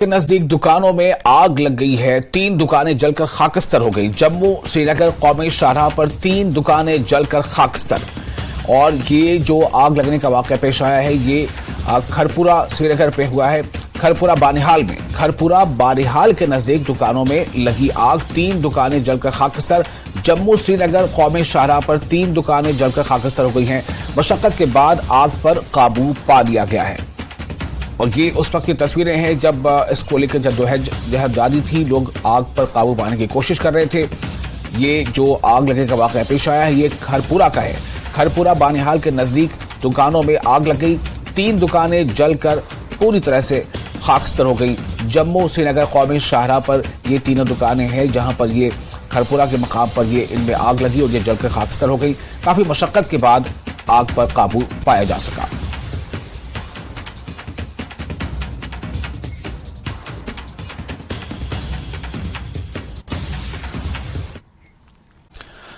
के नजदीक दुकानों में आग लग गई है। 3 दुकानें जलकर खाकस्तर हो गई। जम्मू श्रीनगर कौमी शाहराह पर 3 दुकानें जलकर खाकस्तर। और ये जो आग लगने का वाकया पेश आया है ये खरपुरा श्रीनगर पे हुआ है। खरपुरा बानिहाल में खरपुरा बानिहाल के नजदीक दुकानों में लगी आग। 3 दुकानें जलकर खाकस्तर। जम्मू श्रीनगर कौमी शाहराह पर 3 दुकानें जलकर खाकस्तर हो गई हैं। मशक्कत के बाद आग पर काबू पा लिया गया है। और ये उस वक्त की तस्वीरें हैं जब इसको लेकर जद्दोजहद जारी थी। लोग आग पर काबू पाने की कोशिश कर रहे थे। ये जो आग लगने का वाकया पेश आया है ये खरपुरा का है। खरपुरा बानिहाल के नजदीक दुकानों में आग लग गई। 3 दुकानें जलकर पूरी तरह से खाकस्तर हो गई। जम्मू श्रीनगर कौमी शाहराह पर ये तीनों दुकानें हैं जहां पर ये खरपुरा के मकाम पर ये इनमें आग लगी और ये जलकर खाकस्तर हो गई। काफी मशक्कत के बाद आग पर काबू पाया जा सका।